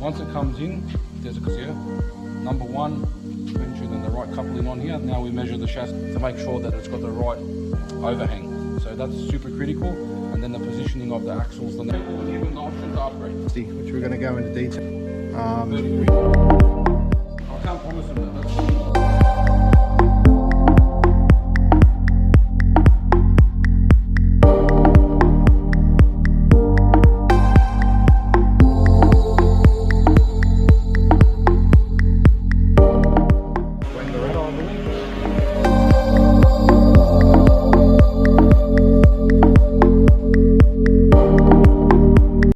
Once it comes in, there's a here. Number one, mentioned the right coupling on here. Now we measure the chassis to make sure that it's got the right overhang. So that's super critical. And then the positioning of the axles. Then we're given the option to upgrade. Which we're going to go into detail. I can't promise them that.